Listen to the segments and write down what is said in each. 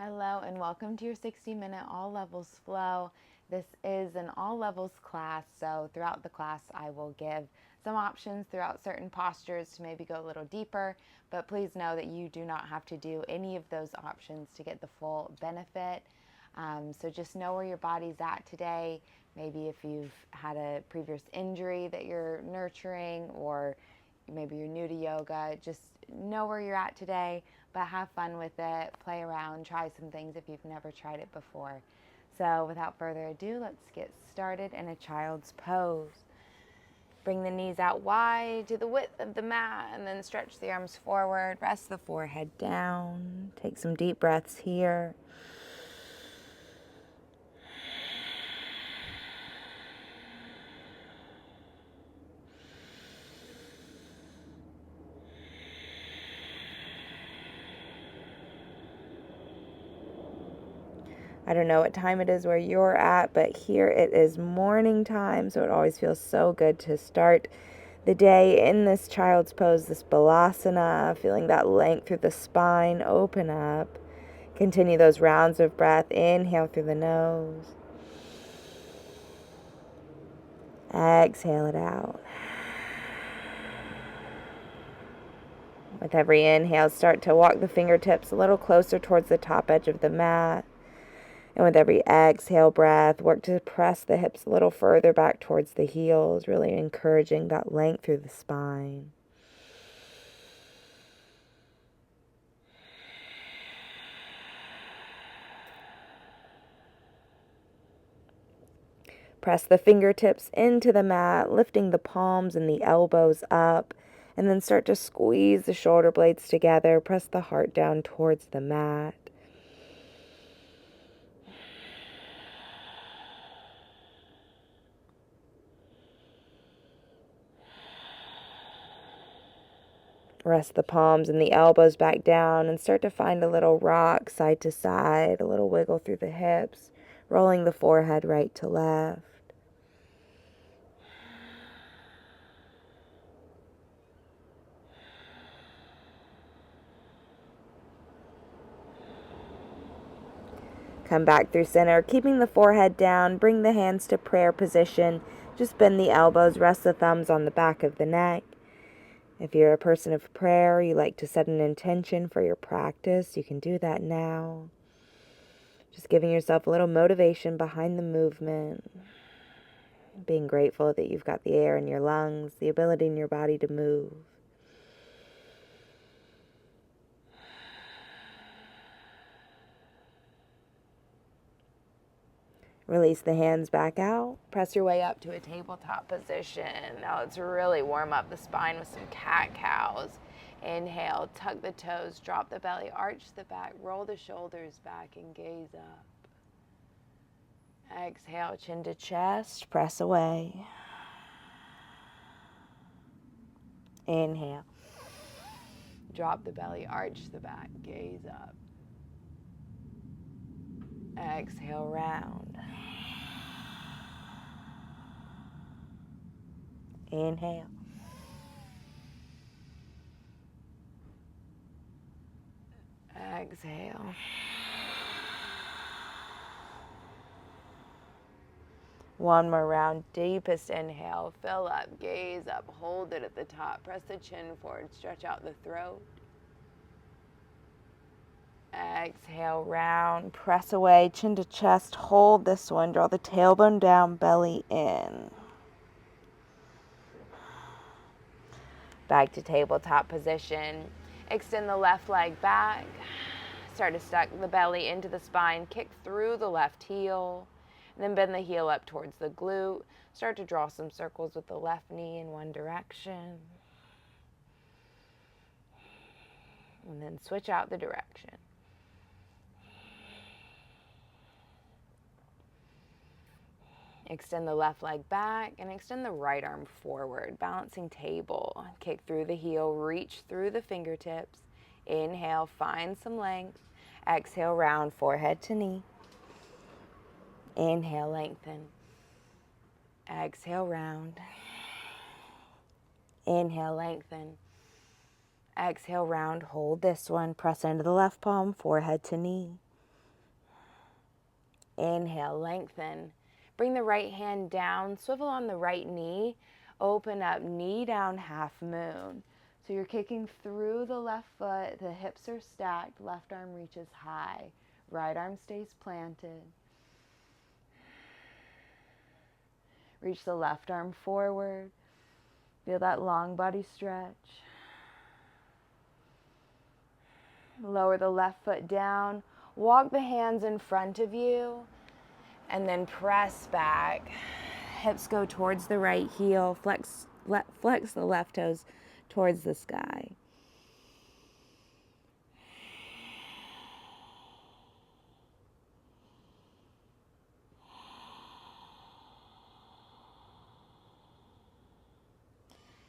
Hello and welcome to your 60-minute all levels flow. This is an all levels class, so throughout the class I will give some options throughout certain postures to maybe go a little deeper, but please know that you do not have to do any of those options to get the full benefit. So just know where your body's at today. Maybe if you've had a previous injury that you're nurturing, or maybe you're new to yoga, just know where you're at today, but have fun with it, play around, try some things if you've never tried it before. So without further ado, let's get started in a child's pose. Bring the knees out wide to the width of the mat and then stretch the arms forward. Rest the forehead down. Take some deep breaths here. I don't know what time it is where you're at, but here it is morning time, so it always feels so good to start the day in this child's pose, this balasana, feeling that length through the spine, open up. Continue those rounds of breath. Inhale through the nose. Exhale it out. With every inhale, start to walk the fingertips a little closer towards the top edge of the mat. And with every exhale breath, work to press the hips a little further back towards the heels, really encouraging that length through the spine. Press the fingertips into the mat, lifting the palms and the elbows up, and then start to squeeze the shoulder blades together. Press the heart down towards the mat. Rest the palms and the elbows back down and start to find a little rock side to side, a little wiggle through the hips, rolling the forehead right to left. Come back through center, keeping the forehead down. Bring the hands to prayer position. Just bend the elbows, rest the thumbs on the back of the neck. If you're a person of prayer, you like to set an intention for your practice, you can do that now. Just giving yourself a little motivation behind the movement. Being grateful that you've got the air in your lungs, the ability in your body to move. Release the hands back out. Press your way up to a tabletop position. Now let's really warm up the spine with some cat-cows. Inhale, tuck the toes, drop the belly, arch the back, roll the shoulders back and gaze up. Exhale, chin to chest, press away. Inhale. Drop the belly, arch the back, gaze up. Exhale, round. Inhale. Exhale. One more round. Deepest inhale. Fill up, gaze up, hold it at the top. Press the chin forward, stretch out the throat. Exhale, round. Press away, chin to chest. Hold this one. Draw the tailbone down, belly in. Back to tabletop position. Extend the left leg back. Start to tuck the belly into the spine. Kick through the left heel. And then bend the heel up towards the glute. Start to draw some circles with the left knee in one direction. And then switch out the direction. Extend the left leg back and extend the right arm forward. Balancing table. Kick through the heel, reach through the fingertips. Inhale, find some length. Exhale, round, forehead to knee. Inhale, lengthen. Exhale, round. Inhale, lengthen. Exhale, round. Hold this one. Press into the left palm, forehead to knee. Inhale, lengthen. Bring the right hand down, swivel on the right knee, open up, knee down, half moon. So you're kicking through the left foot, the hips are stacked, left arm reaches high, right arm stays planted. Reach the left arm forward, feel that long body stretch. Lower the left foot down, walk the hands in front of you, and then press back. Hips go towards the right heel, flex the left toes towards the sky.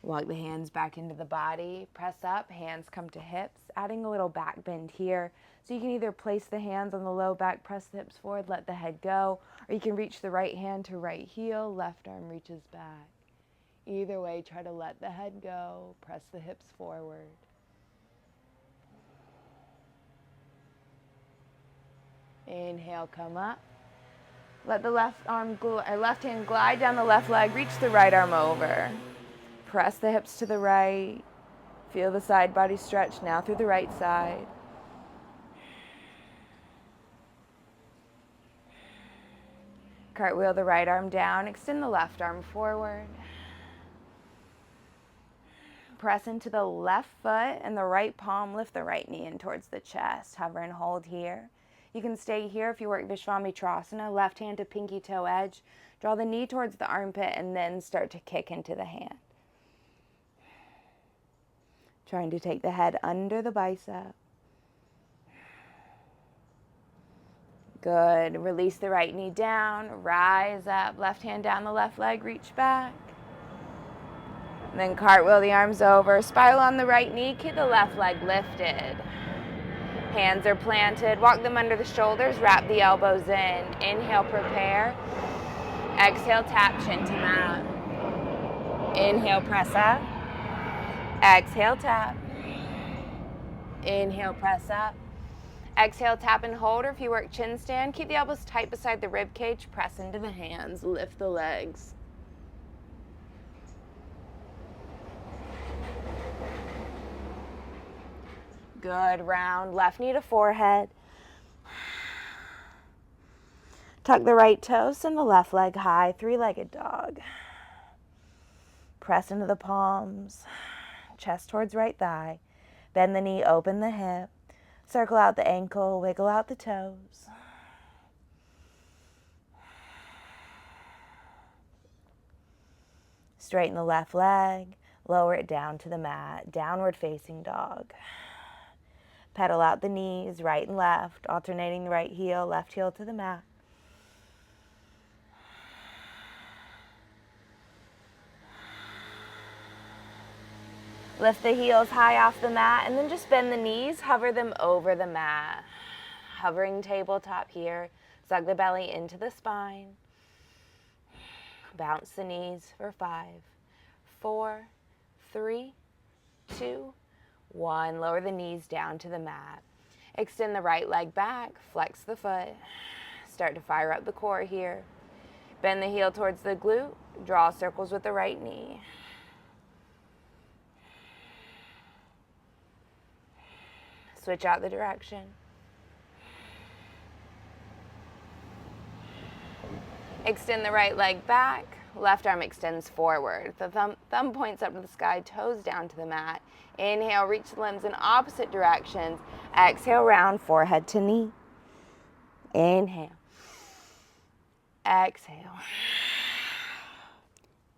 Walk the hands back into the body, press up, hands come to hips, adding a little back bend here. So you can either place the hands on the low back, press the hips forward, let the head go, or you can reach the right hand to right heel, left arm reaches back. Either way, try to let the head go, press the hips forward. Inhale, come up. Let the left hand glide down the left leg, reach the right arm over. Press the hips to the right. Feel the side body stretch now through the right side. Cartwheel the right arm down, extend the left arm forward. Press into the left foot and the right palm, lift the right knee in towards the chest. Hover and hold here. You can stay here if you work Vishvamitrasana, left hand to pinky toe edge. Draw the knee towards the armpit and then start to kick into the hand. Trying to take the head under the bicep. Good. Release the right knee down, rise up, left hand down the left leg, reach back. And then cartwheel the arms over, spiral on the right knee, keep the left leg lifted. Hands are planted, walk them under the shoulders, wrap the elbows in. Inhale, prepare. Exhale, tap chin to mat. Inhale, press up. Exhale, tap. Inhale, press up. Exhale, tap and hold, or if you work chin stand, keep the elbows tight beside the rib cage, press into the hands, lift the legs. Good, round, left knee to forehead. Tuck the right toe, send the left leg high, three-legged dog. Press into the palms, chest towards right thigh. Bend the knee, open the hip. Circle out the ankle, wiggle out the toes. Straighten the left leg, lower it down to the mat, downward facing dog. Pedal out the knees, right and left, alternating the right heel, left heel to the mat. Lift the heels high off the mat and then just bend the knees, hover them over the mat. Hovering tabletop here, sug the belly into the spine. Bounce the knees for 5, 4, 3, 2, 1. Lower the knees down to the mat. Extend the right leg back, flex the foot. Start to fire up the core here. Bend the heel towards the glute, draw circles with the right knee. Switch out the direction. Extend the right leg back. Left arm extends forward. The thumb points up to the sky, toes down to the mat. Inhale, reach the limbs in opposite directions. Exhale, round forehead to knee. Inhale. Exhale.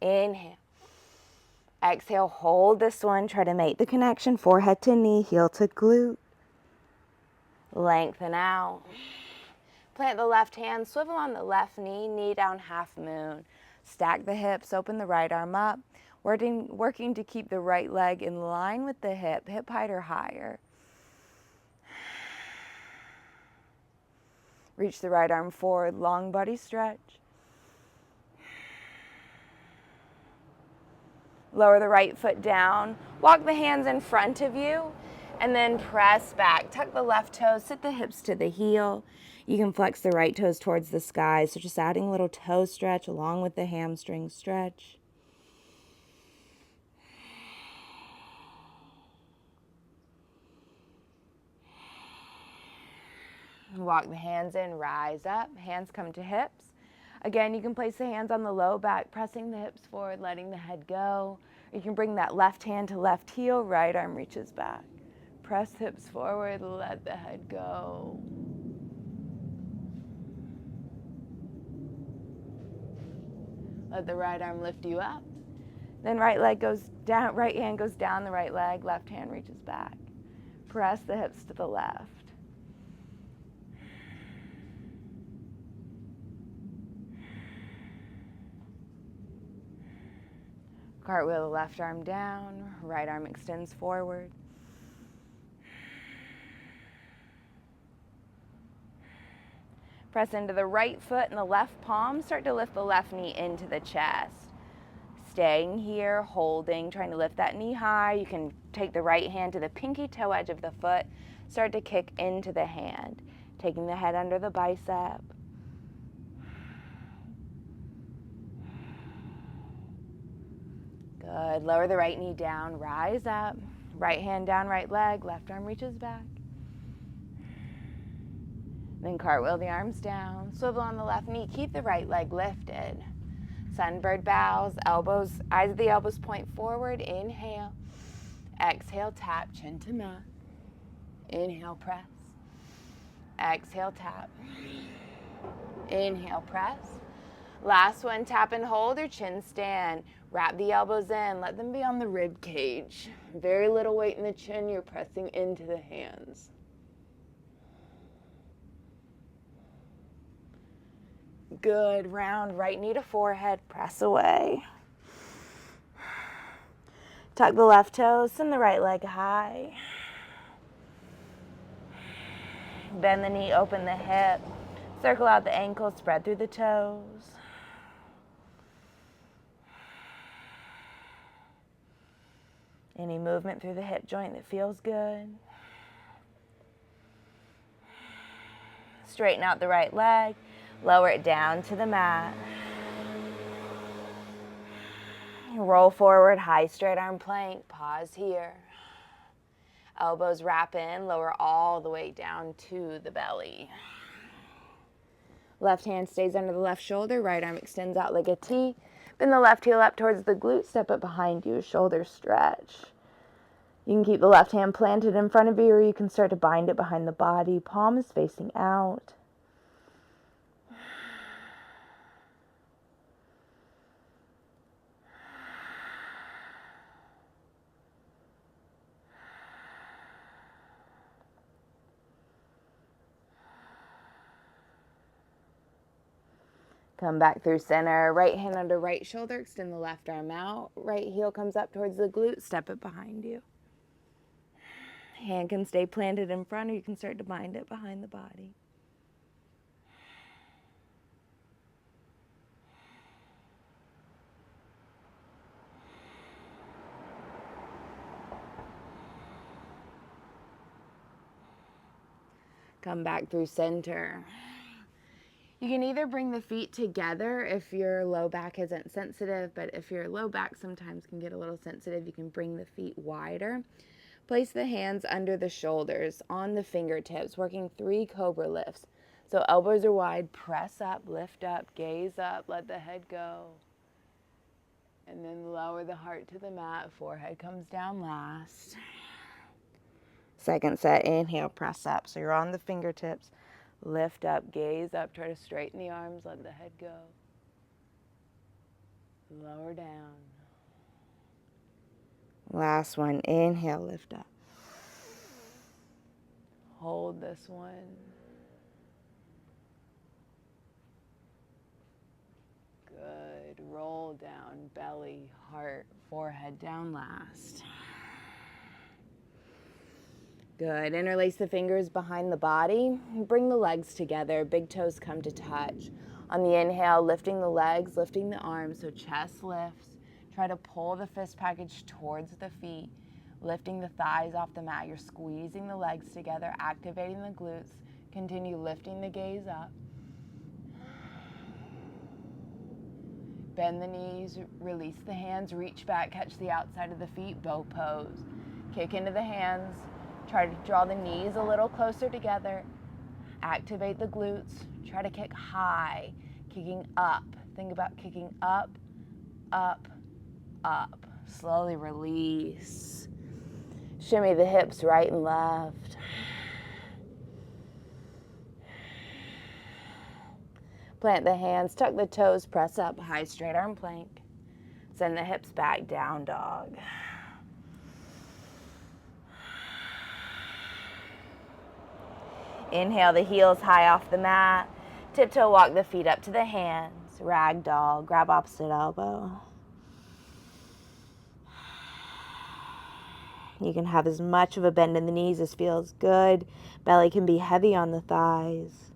Inhale. Exhale, hold this one. Try to make the connection, forehead to knee, heel to glute. Lengthen out. Plant the left hand, swivel on the left knee, knee down, half moon. Stack the hips, open the right arm up. Working to keep the right leg in line with the hip height or higher. Reach the right arm forward, long body stretch. Lower the right foot down. Walk the hands in front of you. And then press back. Tuck the left toes, sit the hips to the heel. You can flex the right toes towards the sky. So just adding a little toe stretch along with the hamstring stretch. Walk the hands in, rise up. Hands come to hips. Again, you can place the hands on the low back, pressing the hips forward, letting the head go. You can bring that left hand to left heel, right arm reaches back. Press hips forward, let the head go. Let the right arm lift you up. Then right leg goes down, right hand goes down the right leg, left hand reaches back. Press the hips to the left. Cartwheel the left arm down, right arm extends forward. Press into the right foot and the left palm. Start to lift the left knee into the chest. Staying here, holding, trying to lift that knee high. You can take the right hand to the pinky toe edge of the foot. Start to kick into the hand. Taking the head under the bicep. Good. Lower the right knee down, rise up. Right hand down, right leg, left arm reaches back. Then cartwheel the arms down, swivel on the left knee, keep the right leg lifted. Sunbird bows, elbows, eyes of the elbows point forward, inhale. Exhale, tap, chin to mat. Inhale, press. Exhale, tap. Inhale, press. Last one, tap and hold or chin stand. Wrap the elbows in, let them be on the rib cage. Very little weight in the chin, you're pressing into the hands. Good, round right knee to forehead, press away. Tuck the left toes, send the right leg high. Bend the knee, open the hip. Circle out the ankle, spread through the toes. Any movement through the hip joint that feels good. Straighten out the right leg. Lower it down to the mat. Roll forward, high straight arm plank. Pause here. Elbows wrap in, lower all the way down to the belly. Left hand stays under the left shoulder, right arm extends out like a T. Bend the left heel up towards the glute, step it behind you, shoulder stretch. You can keep the left hand planted in front of you, or you can start to bind it behind the body. Palm is facing out. Come back through center, right hand under right shoulder, extend the left arm out. Right heel comes up towards the glute, step it behind you. Hand can stay planted in front, or you can start to bind it behind the body. Come back through center. You can either bring the feet together if your low back isn't sensitive, but if your low back sometimes can get a little sensitive, you can bring the feet wider. Place the hands under the shoulders, on the fingertips, working 3 cobra lifts. So elbows are wide, press up, lift up, gaze up, let the head go. And then lower the heart to the mat, forehead comes down last. Second set, inhale, press up. So you're on the fingertips. Lift up, gaze up, try to straighten the arms, let the head go. Lower down. Last one, inhale, lift up. Hold this one. Good, roll down, belly, heart, forehead down last. Good. Interlace the fingers behind the body. Bring the legs together. Big toes come to touch. On the inhale, lifting the legs, lifting the arms, so chest lifts. Try to pull the fist package towards the feet. Lifting the thighs off the mat. You're squeezing the legs together, activating the glutes. Continue lifting the gaze up. Bend the knees, release the hands, reach back, catch the outside of the feet, bow pose. Kick into the hands, try to draw the knees a little closer together. Activate the glutes, try to kick high, kicking up. Think about kicking up, up, up. Slowly release. Shimmy the hips right and left. Plant the hands, tuck the toes, press up, high straight arm plank. Send the hips back, down dog. Inhale the heels high off the mat. Tiptoe walk the feet up to the hands. Ragdoll, grab opposite elbow. You can have as much of a bend in the knees as feels good. Belly can be heavy on the thighs.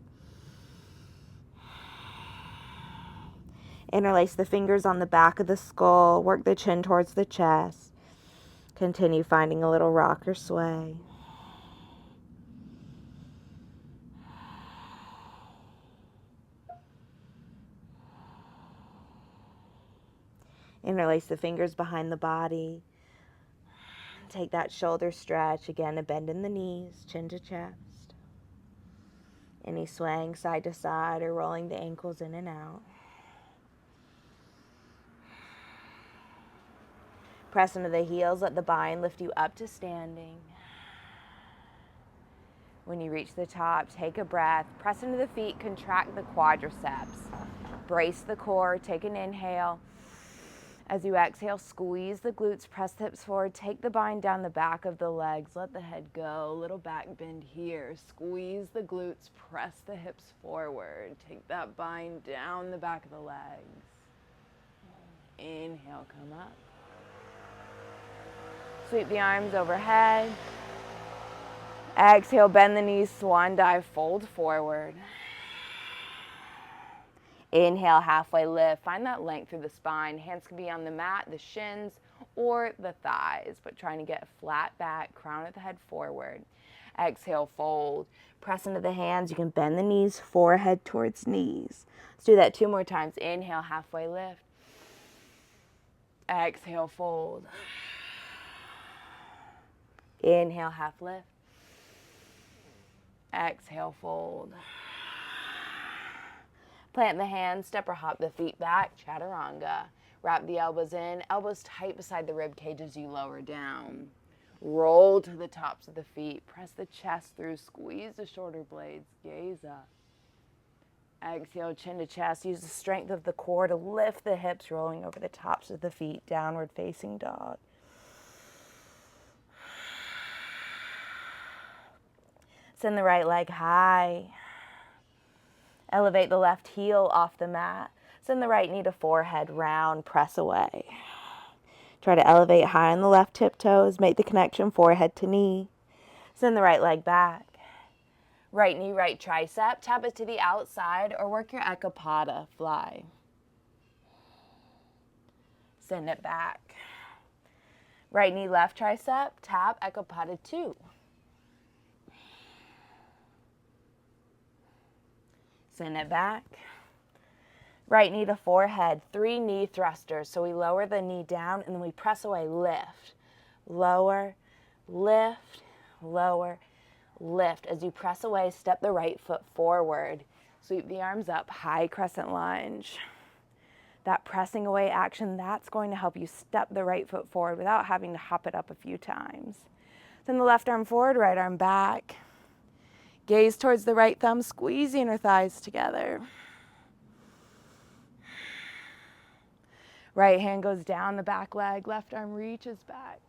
Interlace the fingers on the back of the skull. Work the chin towards the chest. Continue finding a little rock or sway. Interlace the fingers behind the body. Take that shoulder stretch. Again, a bend in the knees, chin to chest. Any swaying side to side or rolling the ankles in and out. Press into the heels, let the bind lift you up to standing. When you reach the top, take a breath. Press into the feet, contract the quadriceps. Brace the core, take an inhale. As you exhale, squeeze the glutes, press the hips forward, take the bind down the back of the legs, let the head go, little back bend here. Squeeze the glutes, press the hips forward, take that bind down the back of the legs. Inhale, come up. Sweep the arms overhead. Exhale, bend the knees, swan dive, fold forward. Inhale, halfway lift. Find that length through the spine. Hands can be on the mat, the shins, or the thighs, but trying to get a flat back, crown of the head forward. Exhale, fold. Press into the hands. You can bend the knees, forehead towards knees. Let's do that 2 more times. Inhale, halfway lift. Exhale, fold. Inhale, half lift. Exhale, fold. Plant the hands, step or hop the feet back, chaturanga. Wrap the elbows in, elbows tight beside the rib cage as you lower down. Roll to the tops of the feet, press the chest through, squeeze the shoulder blades, gaze up. Exhale, chin to chest, use the strength of the core to lift the hips, rolling over the tops of the feet, downward facing dog. Send the right leg high. Elevate the left heel off the mat. Send the right knee to forehead, round, press away. Try to elevate high on the left tiptoes. Make the connection forehead to knee. Send the right leg back. Right knee, right tricep. Tap it to the outside or work your ekapada, fly. Send it back. Right knee, left tricep. Tap, ekapada 2. Send it back. Right knee to forehead, 3 knee thrusters. So we lower the knee down and then we press away, lift. Lower, lift, lower, lift. As you press away, step the right foot forward. Sweep the arms up, high crescent lunge. That pressing away action, that's going to help you step the right foot forward without having to hop it up a few times. Send the left arm forward, right arm back. Gaze towards the right thumb, squeeze the inner thighs together. Right hand goes down the back leg, left arm reaches back.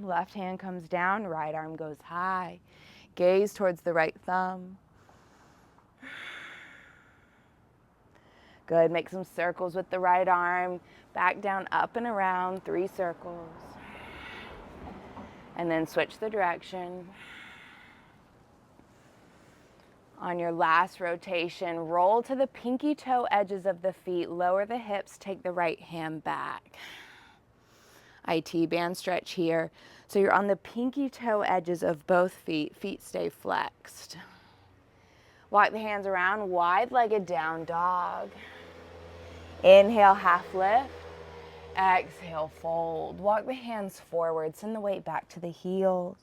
Left hand comes down, right arm goes high. Gaze towards the right thumb. Good, make some circles with the right arm. Back down, up and around, 3 circles. And then switch the direction. On your last rotation, roll to the pinky toe edges of the feet, lower the hips, take the right hand back. IT band stretch here. So you're on the pinky toe edges of both feet. Feet stay flexed. Walk the hands around, wide-legged down dog. Inhale, half lift. Exhale, fold. Walk the hands forward, send the weight back to the heels.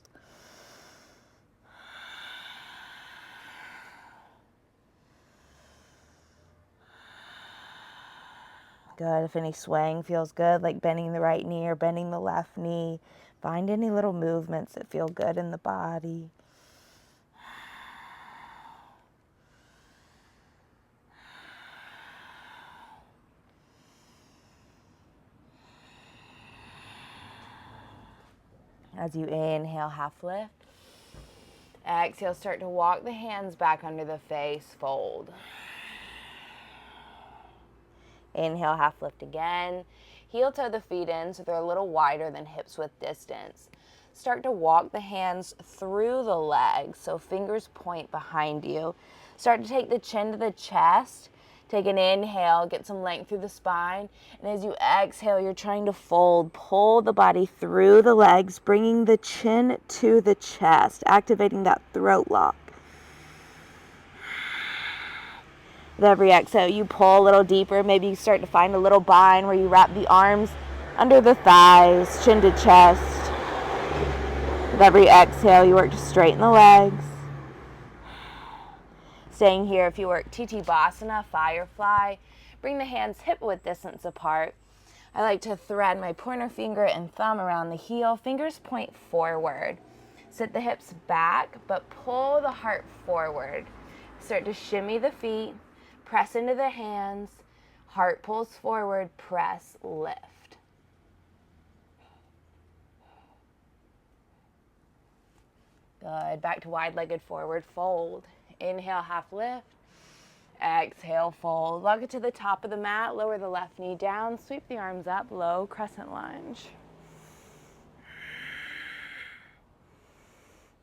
Good. If any swaying feels good, like bending the right knee or bending the left knee, find any little movements that feel good in the body. As you inhale, half lift. Exhale, start to walk the hands back under the face, fold. Inhale, half lift again. Heel toe the feet in so they're a little wider than hips width distance. Start to walk the hands through the legs, so fingers point behind you. Start to take the chin to the chest. Take an inhale, get some length through the spine. And as you exhale, you're trying to fold. Pull the body through the legs, bringing the chin to the chest, activating that throat lock. With every exhale, you pull a little deeper. Maybe you start to find a little bind where you wrap the arms under the thighs, chin to chest. With every exhale, you work to straighten the legs. Staying here, if you work Titibasana, Firefly, bring the hands hip-width distance apart. I like to thread my pointer finger and thumb around the heel. Fingers point forward. Sit the hips back, but pull the heart forward. Start to shimmy the feet. Press into the hands. Heart pulls forward. Press, lift. Good. Back to wide-legged forward fold. Inhale, half lift. Exhale, fold. Lug it to the top of the mat. Lower the left knee down. Sweep the arms up. Low crescent lunge.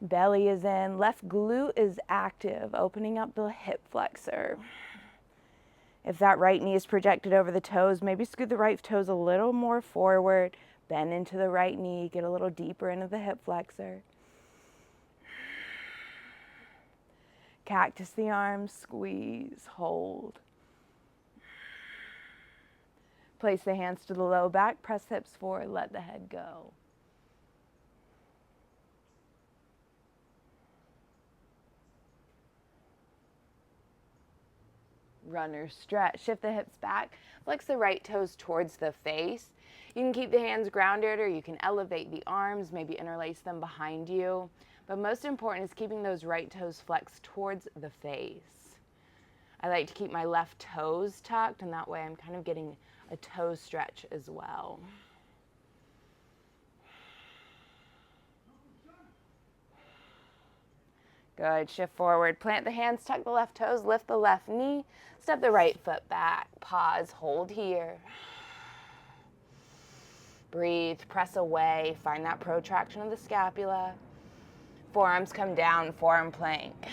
Belly is in. Left glute is active, opening up the hip flexor. If that right knee is projected over the toes, maybe scoot the right toes a little more forward. Bend into the right knee. Get a little deeper into the hip flexor. Cactus the arms, squeeze, hold. Place the hands to the low back, press hips forward, let the head go. Runner stretch, shift the hips back, flex the right toes towards the face. You can keep the hands grounded or you can elevate the arms, maybe interlace them behind you. But most important is keeping those right toes flexed towards the face. I like to keep my left toes tucked, and that way I'm kind of getting a toe stretch as well. Good, shift forward, plant the hands, tuck the left toes, lift the left knee, step the right foot back, pause, hold here. Breathe, press away, find that protraction of the scapula. Forearms come down, forearm plank.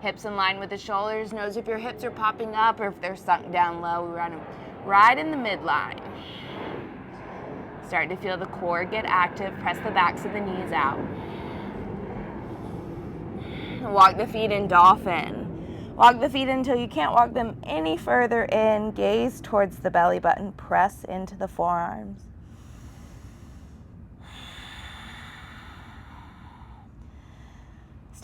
Hips in line with the shoulders. Notice if your hips are popping up or if they're sunk down low. We run them right in the midline. Start to feel the core get active. Press the backs of the knees out. Walk the feet in dolphin. Walk the feet until you can't walk them any further in. Gaze towards the belly button. Press into the forearms.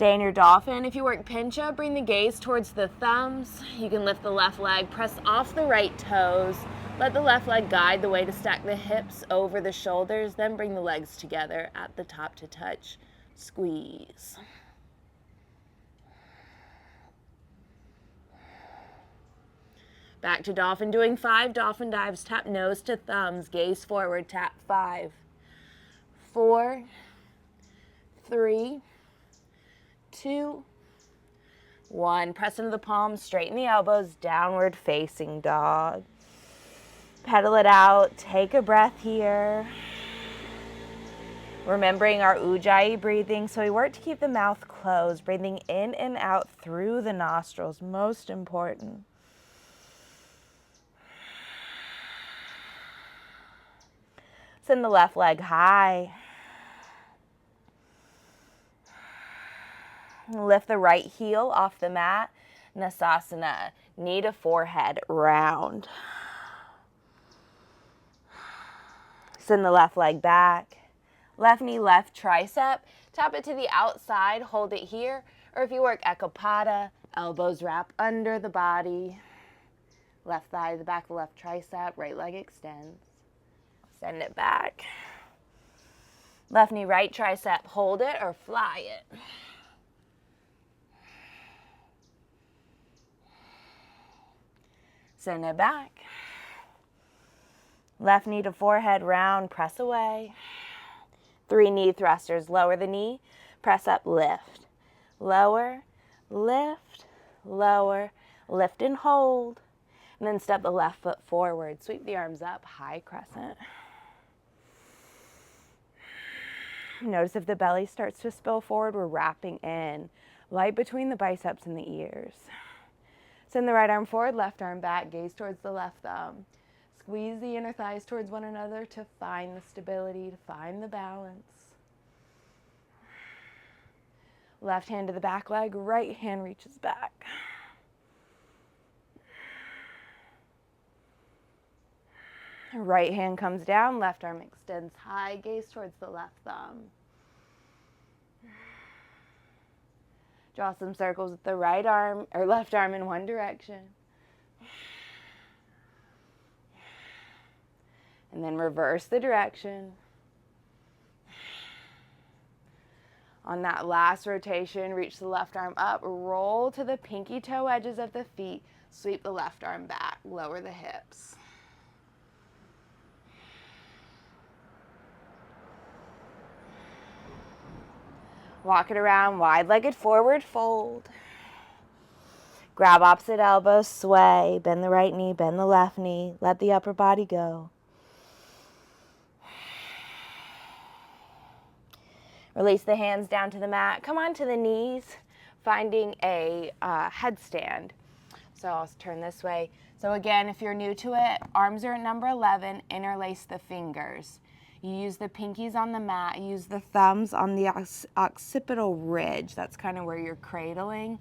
Stay in your dolphin. If you work pincha, bring the gaze towards the thumbs. You can lift the left leg, press off the right toes. Let the left leg guide the way to stack the hips over the shoulders. Then bring the legs together at the top to touch. Squeeze. Back to dolphin, doing 5 dolphin dives. Tap nose to thumbs, gaze forward, tap 5, 4, 3, 2, 1. Press into the palms, straighten the elbows, downward facing dog. Pedal it out, take a breath here. Remembering our Ujjayi breathing, so we work to keep the mouth closed, breathing in and out through the nostrils, most important. Send the left leg high. Lift the right heel off the mat. Nasasana, knee to forehead, round. Send the left leg back. Left knee, left tricep. Tap it to the outside, hold it here. Or if you work Ekapada, elbows wrap under the body. Left thigh to the back of the left tricep, right leg extends. Send it back. Left knee, right tricep, hold it or fly it. Send it back. Left knee to forehead, round, press away. 3 knee thrusters. Lower the knee, press up, lift. Lower, lift, lower, lift and hold. And then step the left foot forward. Sweep the arms up, high crescent. Notice if the belly starts to spill forward, we're wrapping in. Light between the biceps and the ears. Send the right arm forward, left arm back, gaze towards the left thumb. Squeeze the inner thighs towards one another to find the stability, to find the balance. Left hand to the back leg, right hand reaches back. Right hand comes down, left arm extends high, gaze towards the left thumb. Draw some circles with the right arm or left arm in one direction. And then reverse the direction. On that last rotation, reach the left arm up, roll to the pinky toe edges of the feet, sweep the left arm back, lower the hips. Walk it around, wide-legged forward fold. Grab opposite elbow, sway, bend the right knee, bend the left knee, let the upper body go. Release the hands down to the mat. Come onto the knees, finding a headstand. So I'll turn this way. So again, if you're new to it, arms are at number 11, interlace the fingers. You use the pinkies on the mat, use the thumbs on the occipital ridge. That's kind of where you're cradling.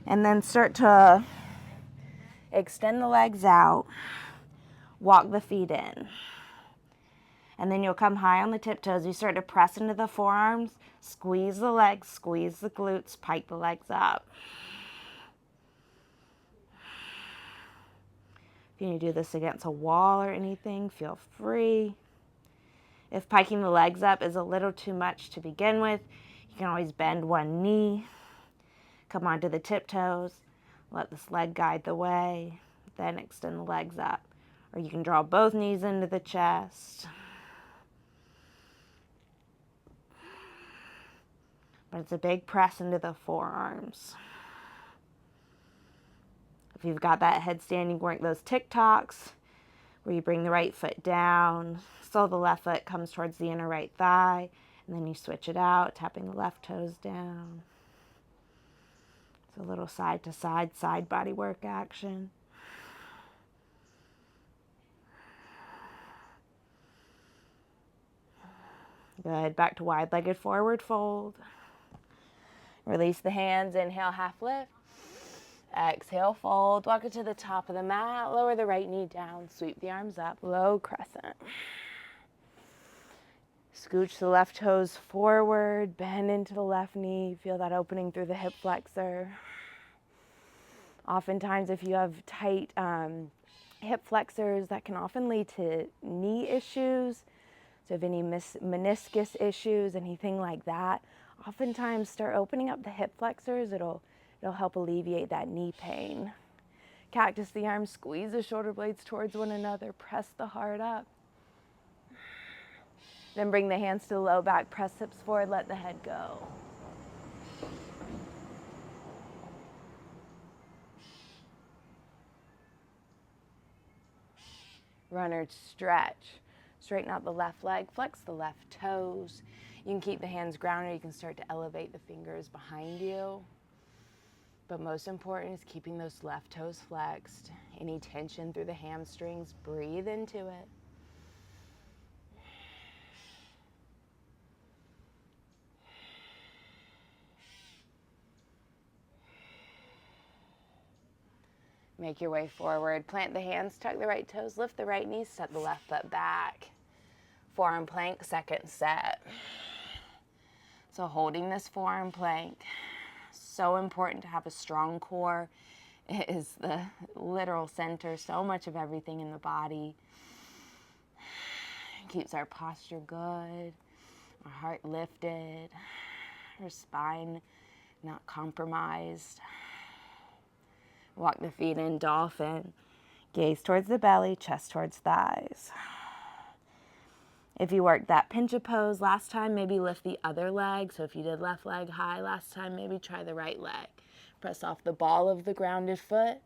And then start to extend the legs out, walk the feet in. And then you'll come high on the tiptoes. You start to press into the forearms, squeeze the legs, squeeze the glutes, pike the legs up. If you need to do this against a wall or anything, feel free. If piking the legs up is a little too much to begin with, you can always bend one knee, come onto the tiptoes, let this leg guide the way, then extend the legs up. Or you can draw both knees into the chest. But it's a big press into the forearms. If you've got that headstand, you can work those TikToks where you bring the right foot down, so the left foot comes towards the inner right thigh, and then you switch it out, tapping the left toes down. It's a little side to side, side body work action. Good. Back to wide-legged forward fold. Release the hands. Inhale, half lift. Exhale, fold. Walk it to the top of the mat. Lower the right knee down. Sweep the arms up. Low crescent. Scooch the left toes forward. Bend into the left knee. Feel that opening through the hip flexor. Oftentimes, if you have tight hip flexors, that can often lead to knee issues. So if any meniscus issues, anything like that, oftentimes start opening up the hip flexors. It'll help alleviate that knee pain. Cactus the arms, squeeze the shoulder blades towards one another, press the heart up. Then bring the hands to the low back, press hips forward, let the head go. Runner stretch. Straighten out the left leg, flex the left toes. You can keep the hands grounded. You can start to elevate the fingers behind you. But most important is keeping those left toes flexed. Any tension through the hamstrings, breathe into it. Make your way forward. Plant the hands, tuck the right toes, lift the right knees, step the left foot back. Forearm plank, second set. So holding this forearm plank, so important to have a strong core. It is the literal center, so much of everything in the body. It keeps our posture good, our heart lifted, our spine not compromised. Walk the feet in, dolphin. Gaze towards the belly, chest towards thighs. If you worked that pincha pose last time, maybe lift the other leg. So if you did left leg high last time, maybe try the right leg. Press off the ball of the grounded foot,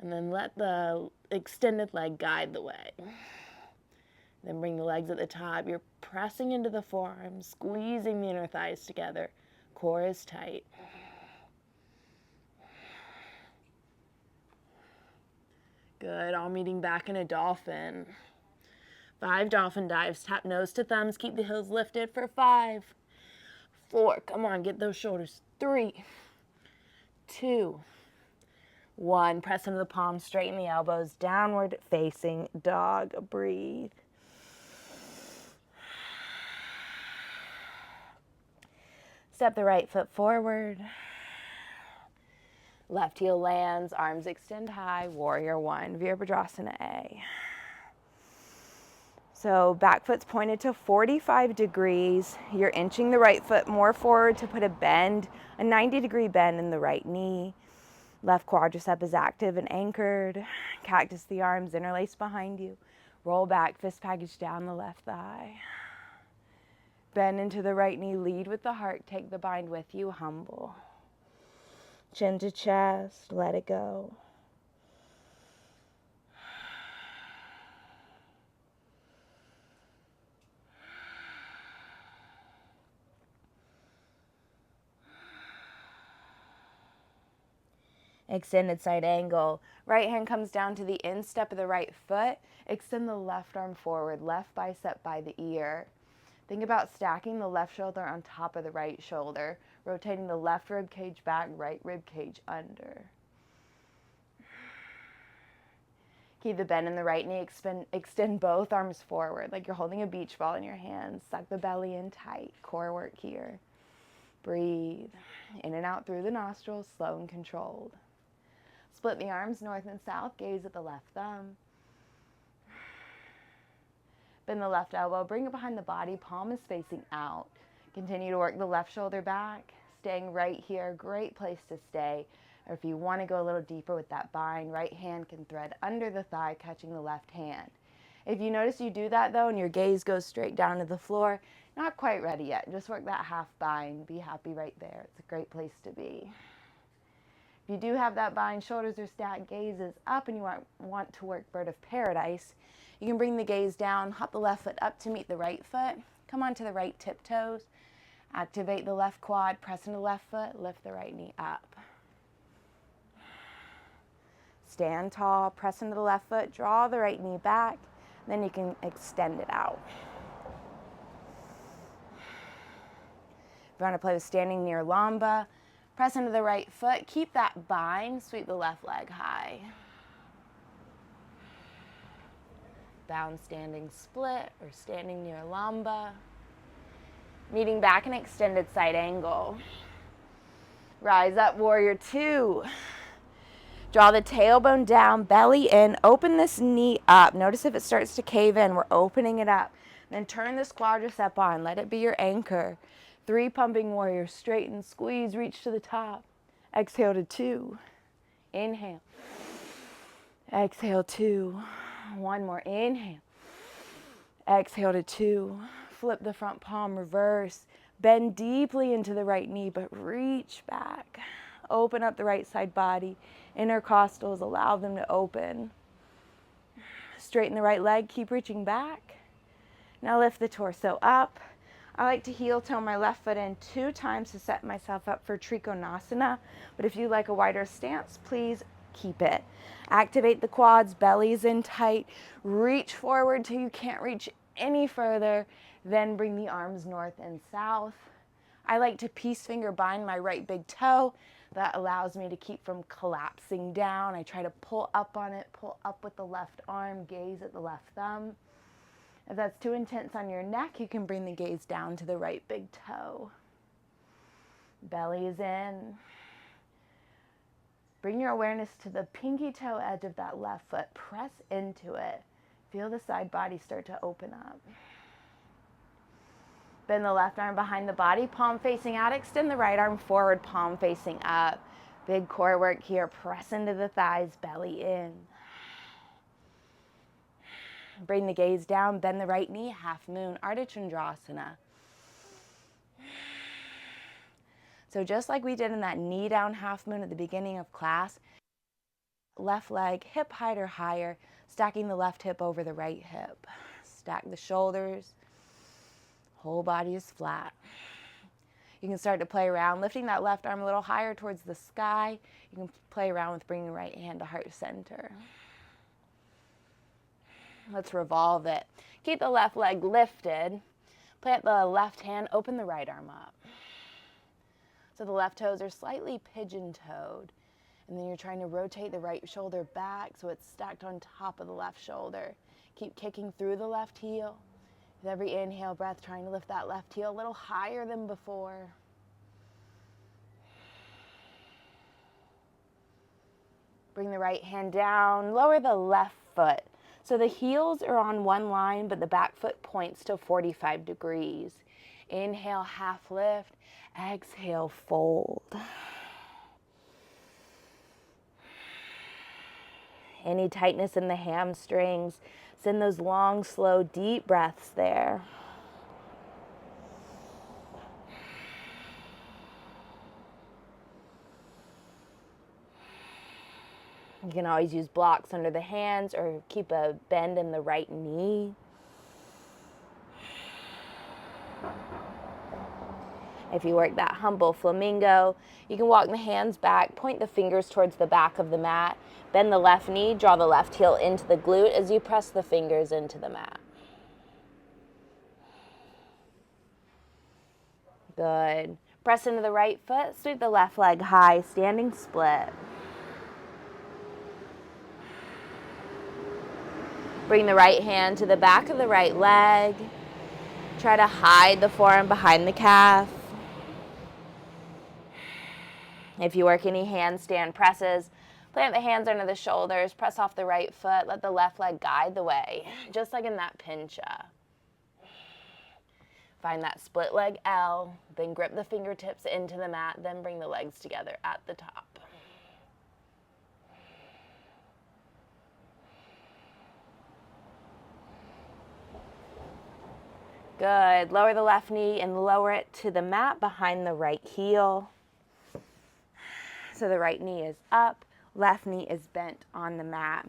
and then let the extended leg guide the way. Then bring the legs at the top. You're pressing into the forearms, squeezing the inner thighs together. Core is tight. Good, all meeting back in a dolphin. 5 dolphin dives, tap nose to thumbs, keep the heels lifted for 5, 4, come on, get those shoulders, 3, 2, 1, press into the palms, straighten the elbows, downward facing dog, breathe. Step the right foot forward. Left heel lands, arms extend high, warrior 1, Virabhadrasana A. So back foot's pointed to 45 degrees. You're inching the right foot more forward to put a 90-degree bend in the right knee. Left quadricep is active and anchored. Cactus the arms, interlace behind you. Roll back, fist package down the left thigh. Bend into the right knee, lead with the heart, take the bind with you, humble. Chin to chest, let it go. Extended side angle. Right hand comes down to the instep of the right foot. Extend the left arm forward, left bicep by the ear. Think about stacking the left shoulder on top of the right shoulder, rotating the left rib cage back, right rib cage under. Keep the bend in the right knee, extend both arms forward like you're holding a beach ball in your hands. Suck the belly in tight, core work here. Breathe, in and out through the nostrils, slow and controlled. Split the arms north and south, gaze at the left thumb. Bend the left elbow, bring it behind the body, palm is facing out. Continue to work the left shoulder back, staying right here, great place to stay. Or if you want to go a little deeper with that bind, right hand can thread under the thigh, catching the left hand. If you notice you do that though, and your gaze goes straight down to the floor, not quite ready yet. Just work that half bind, be happy right there. It's a great place to be. If you do have that bind, shoulders are stacked, gaze is up, and you want to work bird of paradise, you can bring the gaze down, hop the left foot up to meet the right foot, come onto the right tiptoes, activate the left quad, press into the left foot, lift the right knee up. Stand tall, press into the left foot, draw the right knee back, then you can extend it out. If you want to play with standing near lamba, press into the right foot, keep that bind, sweep the left leg high. Bound standing split or standing near lamba. Meeting back in extended side angle. Rise up, warrior 2. Draw the tailbone down, belly in, open this knee up. Notice if it starts to cave in, we're opening it up. Then turn this quadricep on, let it be your anchor. 3 pumping warriors, straighten, squeeze, reach to the top. Exhale to 2. Inhale. Exhale 2. 1 more, inhale. Exhale to 2. Flip the front palm, reverse. Bend deeply into the right knee, but reach back. Open up the right side body. Intercostals, allow them to open. Straighten the right leg, keep reaching back. Now lift the torso up. I like to heel toe my left foot in 2 times to set myself up for Trikonasana, but if you like a wider stance, please keep it. Activate the quads, belly's in tight. Reach forward till you can't reach any further. Then bring the arms north and south. I like to peace finger bind my right big toe. That allows me to keep from collapsing down. I try to pull up on it, pull up with the left arm, gaze at the left thumb. If that's too intense on your neck, you can bring the gaze down to the right big toe. Belly is in. Bring your awareness to the pinky toe edge of that left foot. Press into it. Feel the side body start to open up. Bend the left arm behind the body, palm facing out. Extend the right arm forward, palm facing up. Big core work here. Press into the thighs, belly in. Bring the gaze down, bend the right knee, half moon, Ardha Chandrasana. So just like we did in that knee down half moon at the beginning of class, left leg hip height or higher, stacking the left hip over the right hip. Stack the shoulders. Whole body is flat. You can start to play around, lifting that left arm a little higher towards the sky. You can play around with bringing the right hand to heart center. Let's revolve it. Keep the left leg lifted. Plant the left hand, open the right arm up. So the left toes are slightly pigeon-toed. And then you're trying to rotate the right shoulder back so it's stacked on top of the left shoulder. Keep kicking through the left heel. With every inhale breath, trying to lift that left heel a little higher than before. Bring the right hand down, lower the left foot. So the heels are on one line, but the back foot points to 45 degrees. Inhale, half lift. Exhale, fold. Any tightness in the hamstrings, send those long, slow, deep breaths there. You can always use blocks under the hands or keep a bend in the right knee. If you work that humble flamingo, you can walk the hands back, point the fingers towards the back of the mat, bend the left knee, draw the left heel into the glute as you press the fingers into the mat. Good. Press into the right foot, sweep the left leg high, standing split. Bring the right hand to the back of the right leg. Try to hide the forearm behind the calf. If you work any handstand presses, plant the hands under the shoulders, press off the right foot, let the left leg guide the way, just like in that pincha. Find that split leg L, then grip the fingertips into the mat, then bring the legs together at the top. Good. Lower the left knee and lower it to the mat behind the right heel. So the right knee is up, left knee is bent on the mat.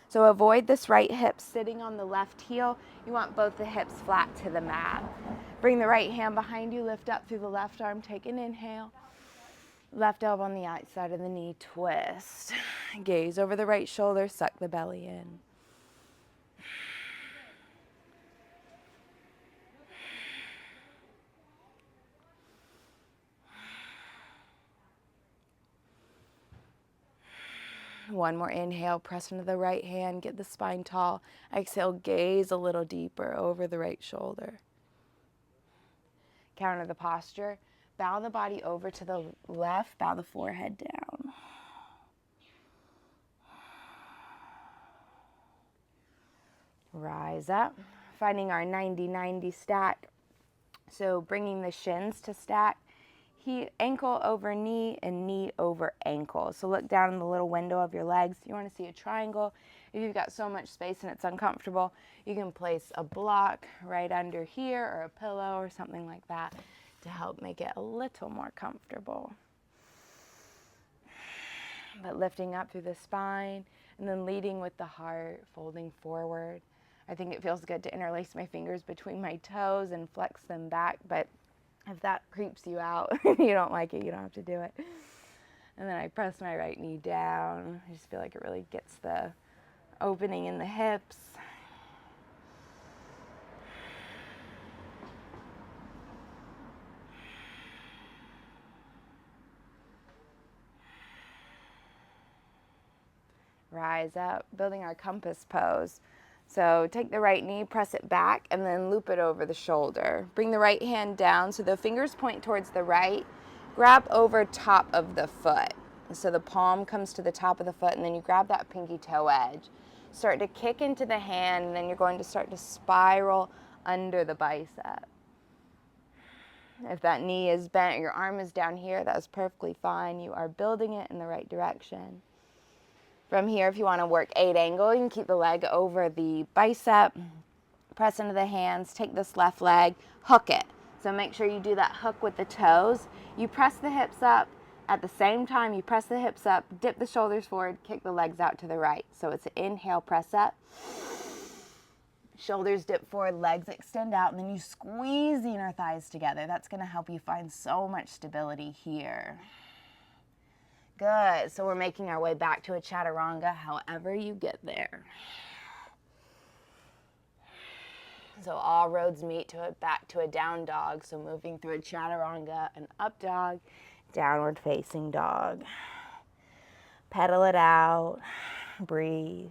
So avoid this right hip sitting on the left heel. You want both the hips flat to the mat. Bring the right hand behind you, lift up through the left arm, take an inhale. Left elbow on the outside of the knee, twist. Gaze over the right shoulder, suck the belly in. One more inhale, press into the right hand, get the spine tall. Exhale, gaze a little deeper over the right shoulder. Counter the posture. Bow the body over to the left, bow the forehead down. Rise up, finding our 90-90 stack. So bringing the shins to stack. Ankle over knee and knee over ankle. So look down in the little window of your legs. You want to see a triangle. If you've got so much space and it's uncomfortable, you can place a block right under here or a pillow or something like that to help make it a little more comfortable. But lifting up through the spine and then leading with the heart, folding forward. I think it feels good to interlace my fingers between my toes and flex them back, but if that creeps you out, you don't like it, you don't have to do it. And then I press my right knee down. I just feel like it really gets the opening in the hips. Rise up, building our compass pose. So take the right knee, press it back, and then loop it over the shoulder. Bring the right hand down so the fingers point towards the right. Grab over top of the foot. So the palm comes to the top of the foot, and then you grab that pinky toe edge. Start to kick into the hand, and then you're going to start to spiral under the bicep. If that knee is bent or your arm is down here, that's perfectly fine. You are building it in the right direction. From here, if you want to work 8 angle, you can keep the leg over the bicep, press into the hands, take this left leg, hook it. So make sure you do that hook with the toes. You press the hips up. At the same time, you press the hips up, dip the shoulders forward, kick the legs out to the right. So it's an inhale, press up. Shoulders dip forward, legs extend out, and then you squeeze the inner thighs together. That's going to help you find so much stability here. Good. So we're making our way back to a chaturanga, however you get there. So all roads meet back to a down dog. So moving through a chaturanga, an up dog, downward facing dog. Pedal it out. Breathe.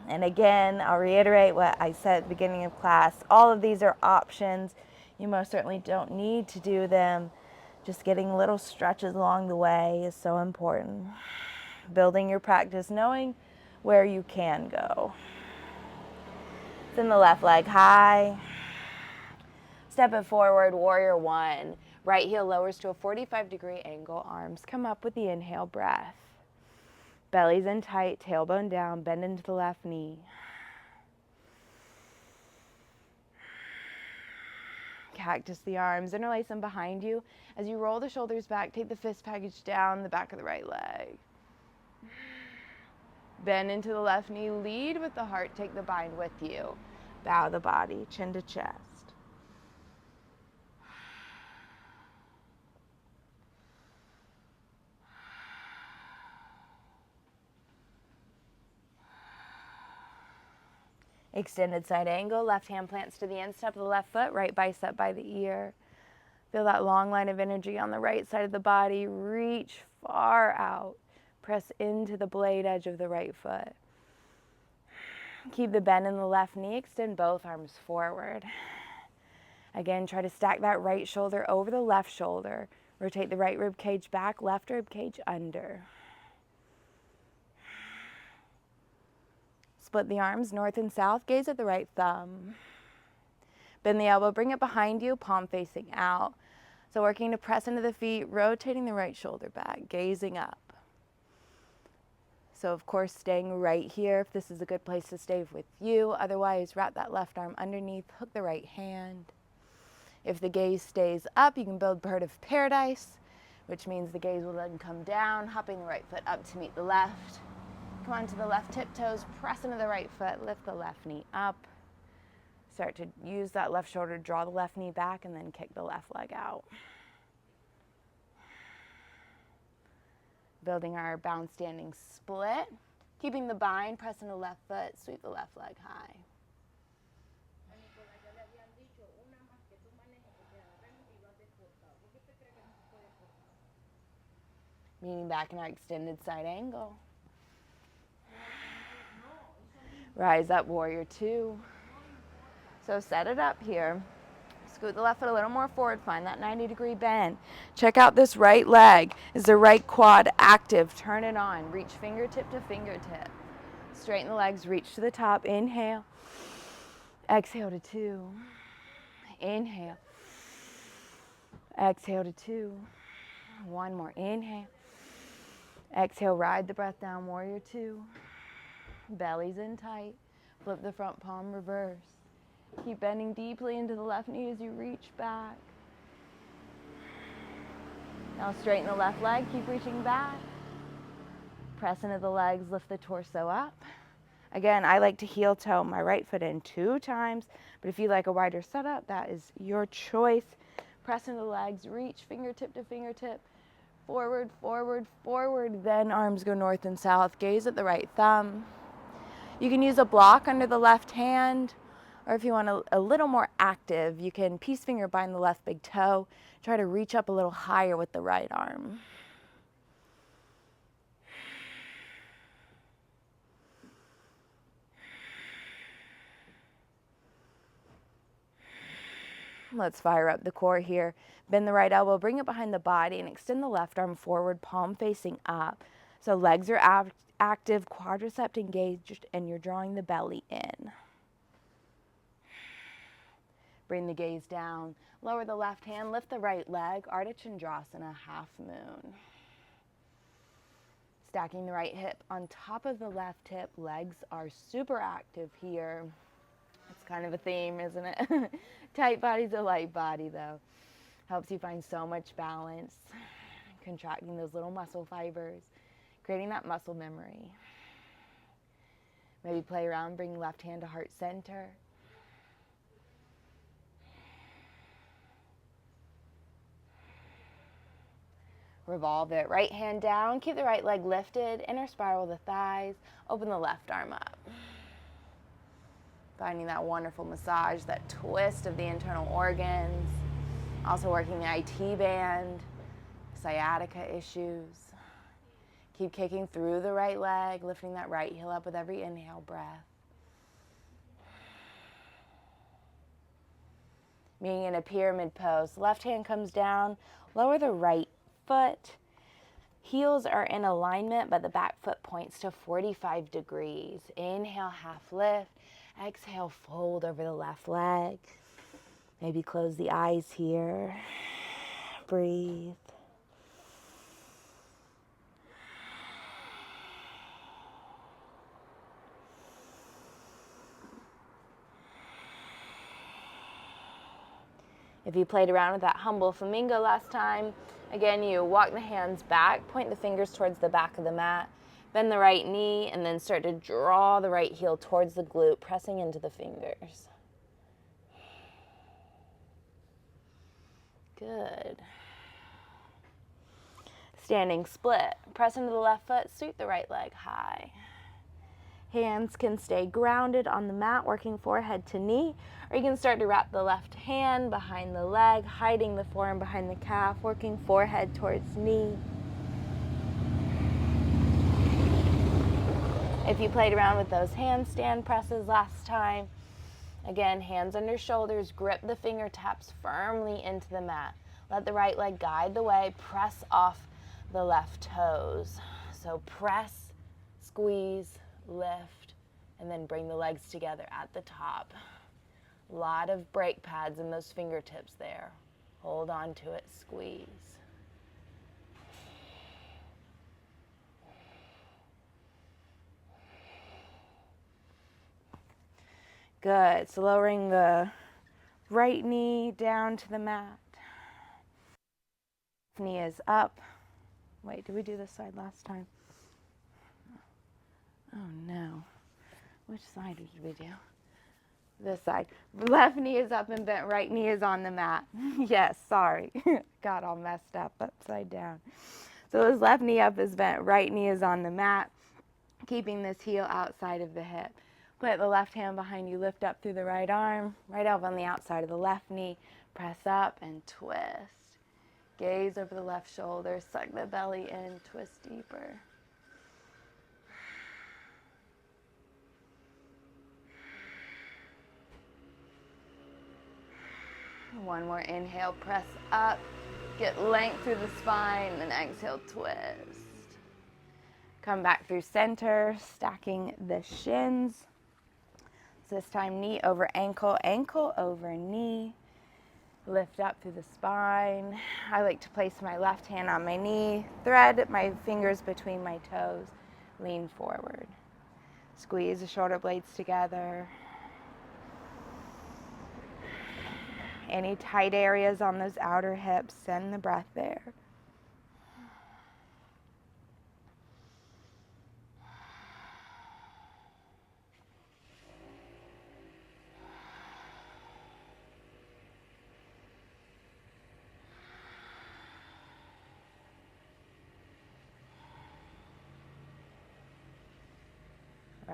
And again, I'll reiterate what I said at the beginning of class. All of these are options. You most certainly don't need to do them. Just getting little stretches along the way is so important. Building your practice, knowing where you can go. Send the left leg high. Step it forward, warrior one. Right heel lowers to a 45-degree angle. Arms come up with the inhale breath. Belly's in tight, tailbone down, bend into the left knee. Cactus the arms, interlace them behind you. As you roll the shoulders back, take the fist package down the back of the right leg. Bend into the left knee, lead with the heart, take the bind with you. Bow the body, chin to chest. Extended side angle, left hand plants to the instep of the left foot, right bicep by the ear. Feel that long line of energy on the right side of the body. Reach far out. Press into the blade edge of the right foot. Keep the bend in the left knee. Extend both arms forward. Again, try to stack that right shoulder over the left shoulder. Rotate the right rib cage back, left rib cage under. Split the arms north and south. Gaze at the right thumb. Bend the elbow, bring it behind you, palm facing out. So working to press into the feet, rotating the right shoulder back, gazing up. So of course, staying right here if this is a good place to stay with you. Otherwise, wrap that left arm underneath, hook the right hand. If the gaze stays up, you can build bird of paradise, which means the gaze will then come down, hopping the right foot up to meet the left. Come on to the left tiptoes, press into the right foot, lift the left knee up. Start to use that left shoulder, draw the left knee back, and then kick the left leg out. Building our bound standing split. Keeping the bind, press into the left foot, sweep the left leg high. Leaning back in our extended side angle. Rise up, warrior two. So set it up here. Scoot the left foot a little more forward. Find that 90-degree bend. Check out this right leg. Is the right quad active? Turn it on. Reach fingertip to fingertip. Straighten the legs. Reach to the top. Inhale. Exhale to 2. Inhale. Exhale to 2. One more. Inhale. Exhale. Ride the breath down. Warrior two. Belly's in tight. Flip the front palm. Reverse. Keep bending deeply into the left knee as you reach back. Now straighten the left leg. Keep reaching back. Press into the legs, lift the torso up. Again, I like to heel toe my right foot in 2 times, but if you like a wider setup, that is your choice. Press into the legs, reach fingertip to fingertip, forward, forward, forward, then arms go north and south. Gaze at the right thumb. You can use a block under the left hand, or if you want a little more active, you can peace finger bind the left big toe. Try to reach up a little higher with the right arm. Let's fire up the core here. Bend the right elbow, bring it behind the body, and extend the left arm forward, palm facing up. So legs are active, quadricep engaged, and you're drawing the belly in. Bring the gaze down. Lower the left hand, lift the right leg, Ardha Chandrasana, half moon. Stacking the right hip on top of the left hip. Legs are super active here. It's kind of a theme, isn't it? Tight body's a light body, though. Helps you find so much balance. Contracting those little muscle fibers, creating that muscle memory. Maybe play around, bring left hand to heart center. Revolve it. Right hand down. Keep the right leg lifted. Inner spiral the thighs. Open the left arm up. Finding that wonderful massage, that twist of the internal organs. Also working the IT band, sciatica issues. Keep kicking through the right leg, lifting that right heel up with every inhale breath. Being in a pyramid pose. Left hand comes down. Lower the right foot. Heels are in alignment, but the back foot points to 45 degrees. Inhale, half lift. Exhale, fold over the left leg. Maybe close the eyes here. Breathe. If you played around with that humble flamingo last time, again, you walk the hands back, point the fingers towards the back of the mat, bend the right knee, and then start to draw the right heel towards the glute, pressing into the fingers. Good. Standing split. Press into the left foot, sweep the right leg high. Hands can stay grounded on the mat, working forehead to knee, or you can start to wrap the left hand behind the leg, hiding the forearm behind the calf, working forehead towards knee. If you played around with those handstand presses last time, again, hands under shoulders, grip the fingertips firmly into the mat. Let the right leg guide the way, press off the left toes. So press, squeeze, lift, and then bring the legs together at the top. A lot of brake pads in those fingertips there. Hold on to it, squeeze. Good. So lowering the right knee down to the mat. Knee is up. Wait, did we do this side last time? Oh no. Which side did we do? This side. Left knee is up and bent, right knee is on the mat. Yes, sorry. Got all messed up upside down. So this left knee up is bent, right knee is on the mat, keeping this heel outside of the hip. Put the left hand behind you, lift up through the right arm, right elbow on the outside of the left knee, press up and twist. Gaze over the left shoulder, suck the belly in, twist deeper. One more inhale, press up, get length through the spine, then exhale, twist. Come back through center, stacking the shins. So this time knee over ankle, ankle over knee. Lift up through the spine. I like to place my left hand on my knee, thread my fingers between my toes, lean forward. Squeeze the shoulder blades together. Any tight areas on those outer hips, send the breath there.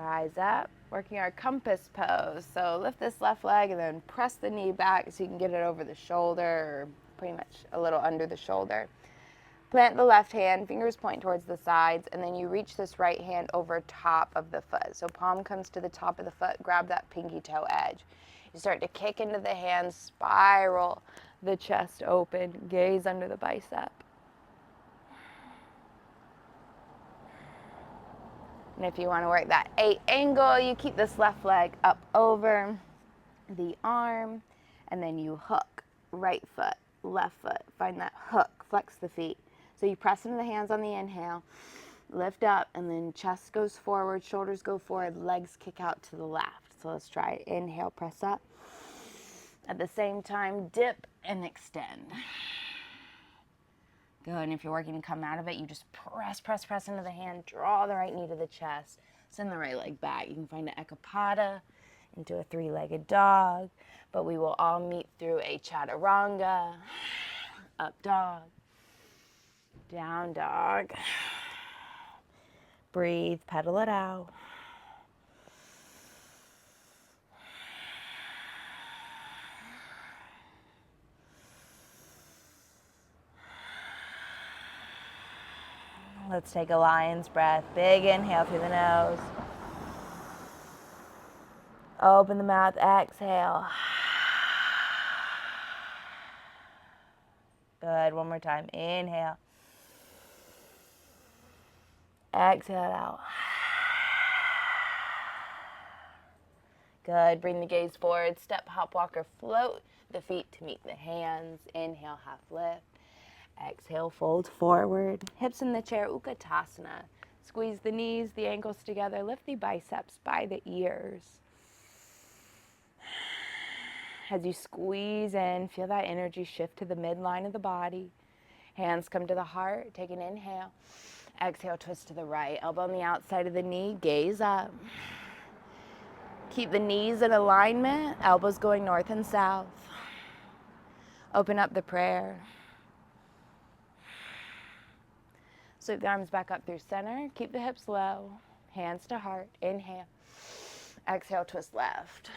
Rise up, working our compass pose. So lift this left leg and then press the knee back so you can get it over the shoulder, or pretty much a little under the shoulder. Plant the left hand, fingers point towards the sides, and then you reach this right hand over top of the foot. So palm comes to the top of the foot, grab that pinky toe edge. You start to kick into the hands, spiral the chest open, gaze under the bicep. And if you want to work that 8 angle, you keep this left leg up over the arm, and then you hook, right foot, left foot. Find that hook, flex the feet. So you press into the hands on the inhale, lift up, and then chest goes forward, shoulders go forward, legs kick out to the left. So let's try it. Inhale, press up. At the same time, dip and extend. Good, and if you're working to come out of it, you just press into the hand, draw the right knee to the chest, send the right leg back. You can find an ekapada into a 3-legged dog, but we will all meet through a chaturanga, up dog, down dog. Breathe, pedal it out. Let's take a lion's breath. Big inhale through the nose. Open the mouth, exhale. Good, one more time. Inhale. Exhale out. Good, bring the gaze forward. Step, hop, walk, or float the feet to meet the hands. Inhale, half lift. Exhale, fold forward. Hips in the chair, Utkatasana. Squeeze the knees, the ankles together. Lift the biceps by the ears. As you squeeze in, feel that energy shift to the midline of the body. Hands come to the heart. Take an inhale. Exhale, twist to the right. Elbow on the outside of the knee. Gaze up. Keep the knees in alignment. Elbows going north and south. Open up the prayer. Sweep the arms back up through center. Keep the hips low. Hands to heart. Inhale. Exhale, twist left.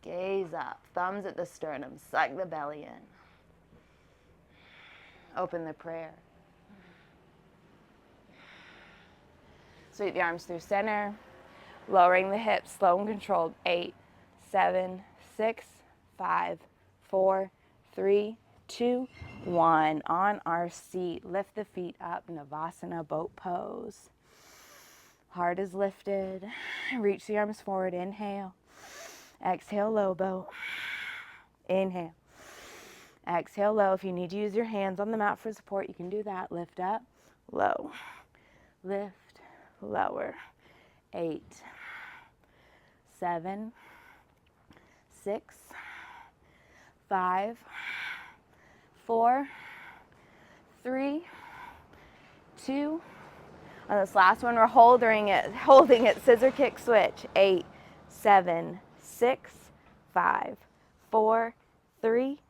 Gaze up. Thumbs at the sternum. Suck the belly in. Open the prayer. Sweep the arms through center. Lowering the hips. Slow and controlled. 8, 7, 6, 5, 4, 3, 2, 1. On our seat, lift the feet up, Navasana, boat pose. Heart is lifted. Reach the arms forward. Inhale. Exhale, low boat. Inhale. Exhale, low. If you need to use your hands on the mat for support, you can do that. Lift up, low. Lift, lower. 8, 7, 6, 5, 4, 3, 2. On this last one, we're holding it, scissor kick switch. 8, 7, 6, 5, 4, 3,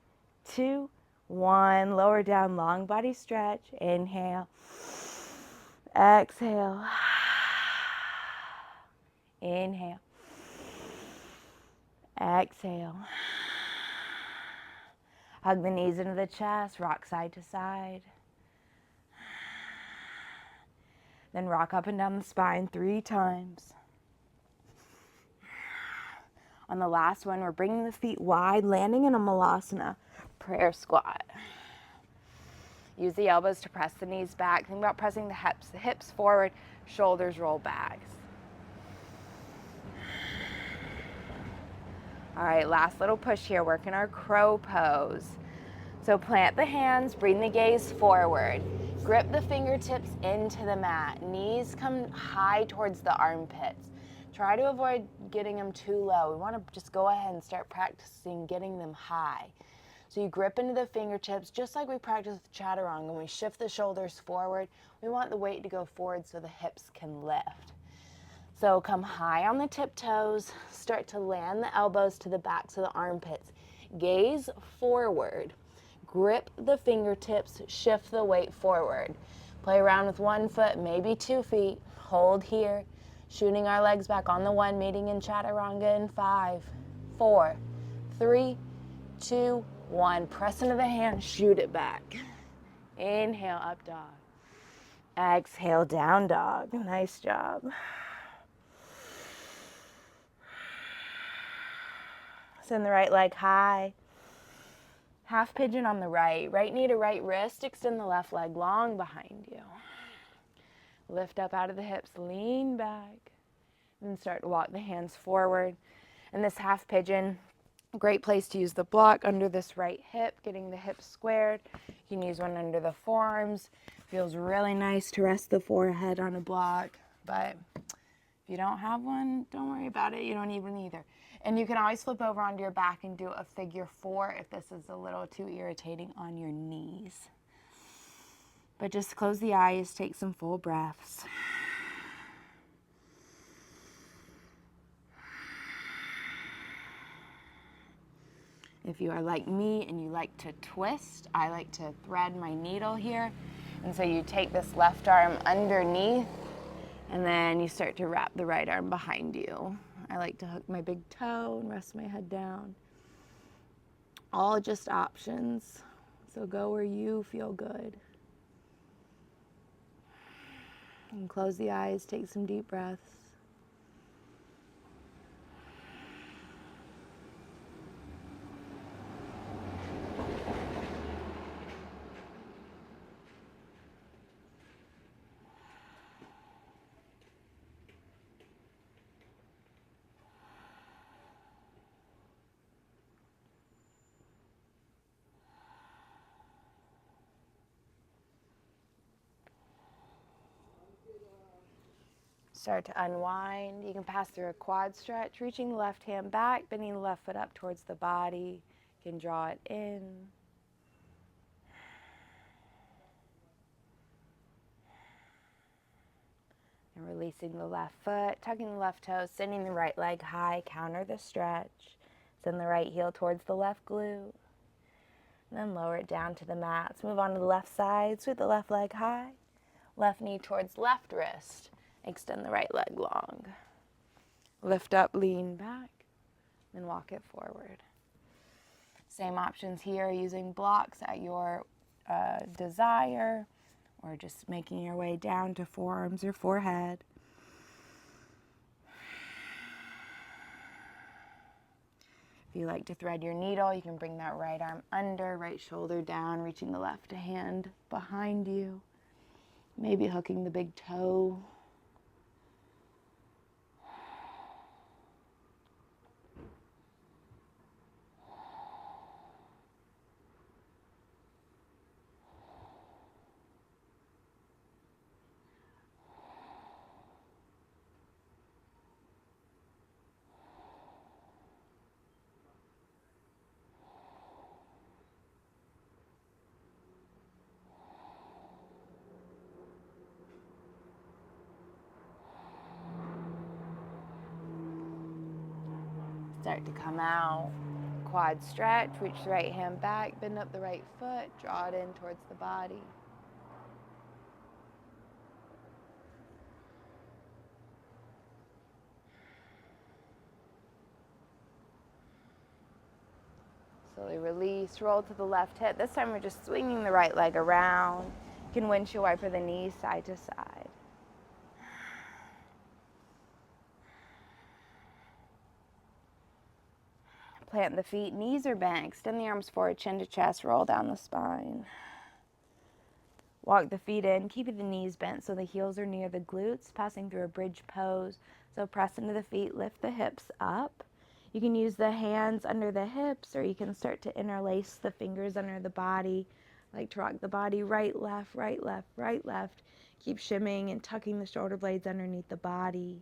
2, 1. Lower down, long body stretch. Inhale. Exhale. Inhale. Exhale. Hug the knees into the chest, rock side to side. Then rock up and down the spine 3 times. On the last one, we're bringing the feet wide, landing in a malasana, prayer squat. Use the elbows to press the knees back. Think about pressing the hips forward, shoulders roll back. All right, last little push here, working our crow pose. So plant the hands, bring the gaze forward. Grip the fingertips into the mat. Knees come high towards the armpits. Try to avoid getting them too low. We want to just go ahead and start practicing getting them high. So you grip into the fingertips, just like we practice with chaturanga. When we shift the shoulders forward, we want the weight to go forward so the hips can lift. So come high on the tiptoes, start to land the elbows to the backs of the armpits. Gaze forward, grip the fingertips, shift the weight forward. Play around with 1 foot, maybe 2 feet, hold here, Shooting our legs back on the one, meeting in chaturanga in 5, 4, 3, 2, 1. Press into the hand, shoot it back. Inhale, up dog. Exhale, down dog. Nice job. Send the right leg high. Half pigeon on the right. Right knee to right wrist. Extend the left leg long behind you. Lift up out of the hips. Lean back. And start to walk the hands forward. And this half pigeon, great place to use the block under this right hip, getting the hips squared. You can use one under the forearms. Feels really nice to rest the forehead on a block. But if you don't have one, don't worry about it. You don't need one either. And you can always flip over onto your back and do a figure 4 if this is a little too irritating on your knees. But just close the eyes, take some full breaths. If you are like me and you like to twist, I like to thread my needle here. And so you take this left arm underneath and then you start to wrap the right arm behind you. I like to hook my big toe and rest my head down. All just options. So go where you feel good. And close the eyes, take some deep breaths. Start to unwind. You can pass through a quad stretch, reaching the left hand back, bending the left foot up towards the body. You can draw it in. And releasing the left foot, tucking the left toe, sending the right leg high, counter the stretch. Send the right heel towards the left glute. And then lower it down to the mat. Let's move on to the left side, sweep the left leg high. Left knee towards left wrist. Extend the right leg long. Lift up, lean back, then walk it forward. Same options here, using blocks at your desire, or just making your way down to forearms or forehead. If you like to thread your needle, you can bring that right arm under, right shoulder down, reaching the left hand behind you. Maybe hooking the big toe. Start to come out. Quad stretch, reach the right hand back, bend up the right foot, draw it in towards the body. Slowly release, roll to the left hip. This time we're just swinging the right leg around. You can windshield wiper the knees side to side. Plant the feet, knees are bent, extend the arms forward, chin to chest, roll down the spine. Walk the feet in, keeping the knees bent so the heels are near the glutes, passing through a bridge pose. So press into the feet, lift the hips up. You can use the hands under the hips, or you can start to interlace the fingers under the body. I like to rock the body right, left, right, left, right, left. Keep shimming and tucking the shoulder blades underneath the body.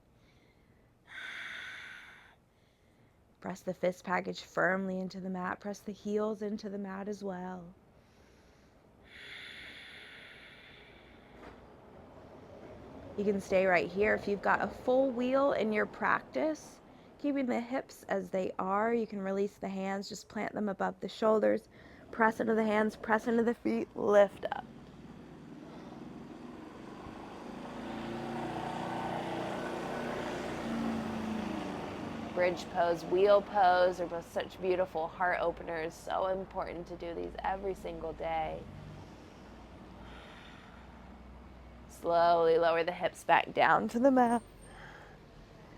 Press the fist package firmly into the mat. Press the heels into the mat as well. You can stay right here. If you've got a full wheel in your practice, keeping the hips as they are, you can release the hands, just plant them above the shoulders, press into the hands, press into the feet, lift up. bridge pose, wheel pose are both such beautiful heart openers. So important to do these every single day. Slowly lower the hips back down to the mat.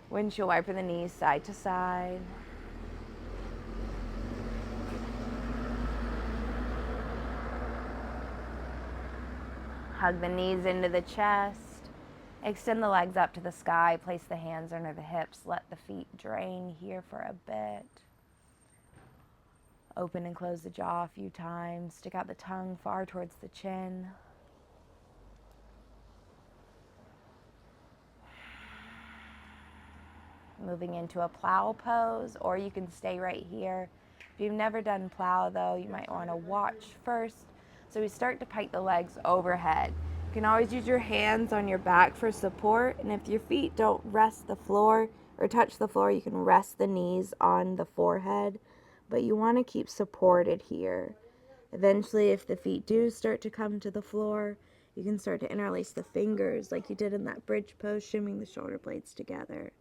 Windshield wiper the knees side to side. Hug the knees into the chest. Extend the legs up to the sky. Place the hands under the hips. Let the feet drain here for a bit. Open and close the jaw a few times. Stick out the tongue far towards the chin. Moving into a plow pose, or you can stay right here. If you've never done plow though, you might want to watch first. So we start to pike the legs overhead. You can always use your hands on your back for support, and if your feet don't rest the floor or touch the floor, you can rest the knees on the forehead, but you want to keep supported here. Eventually, if the feet do start to come to the floor, you can start to interlace the fingers like you did in that bridge pose, shimming the shoulder blades together.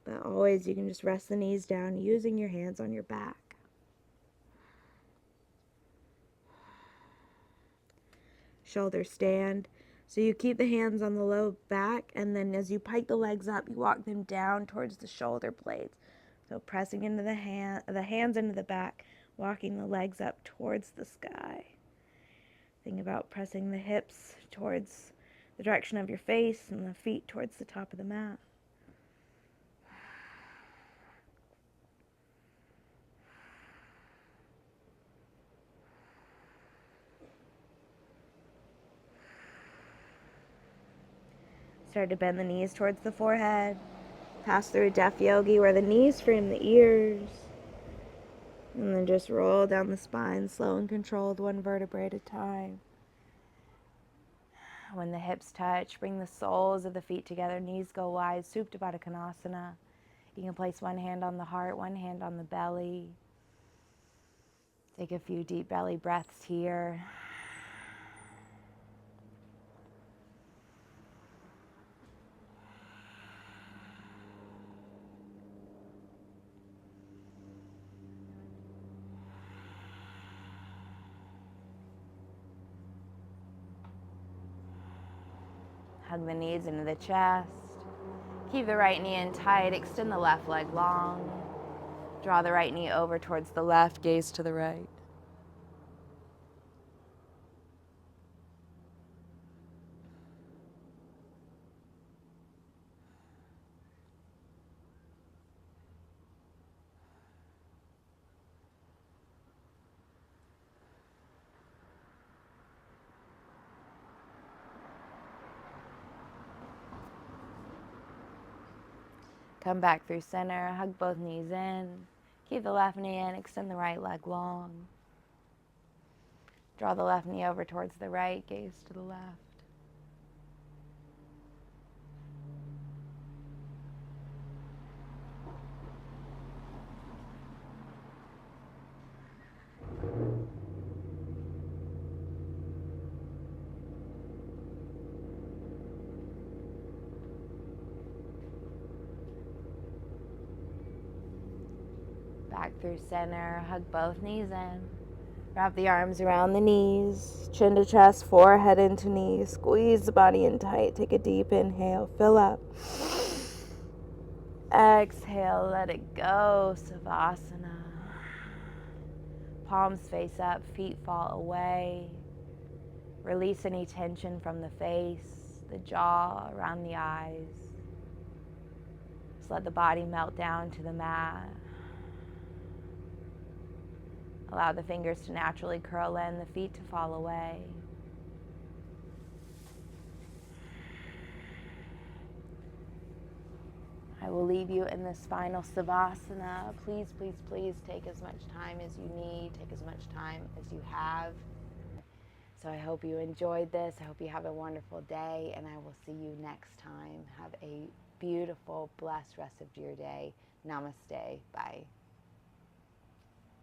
But always you can just rest the knees down using your hands on your back. Shoulder stand. So you keep the hands on the low back, and then as you pike the legs up, you walk them down towards the shoulder blades. So pressing into the hands into the back, walking the legs up towards the sky. Think about pressing the hips towards the direction of your face and the feet towards the top of the mat. Start to bend the knees towards the forehead. Pass through Deaf Yogi where the knees frame the ears. And then just roll down the spine, slow and controlled, one vertebrae at a time. When the hips touch, bring the soles of the feet together, knees go wide, Supta Baddha Konasana. You can place one hand on the heart, one hand on the belly. Take a few deep belly breaths here. Hug the knees into the chest. Keep the right knee in tight. Extend the left leg long. Draw the right knee over towards the left. Gaze to the right. Come back through center, hug both knees in. Keep the left knee in, extend the right leg long. Draw the left knee over towards the right, gaze to the left. Back through center, hug both knees in. Wrap the arms around the knees, chin to chest, forehead into knees. Squeeze the body in tight. Take a deep inhale, fill up. Exhale, let it go, Savasana. Palms face up, feet fall away. Release any tension from the face, the jaw, around the eyes. Just let the body melt down to the mat. Allow the fingers to naturally curl in, the feet to fall away. I will leave you in this final Savasana. Please, please, please take as much time as you need. Take as much time as you have. So I hope you enjoyed this. I hope you have a wonderful day, and I will see you next time. Have a beautiful, blessed rest of your day. Namaste. Bye.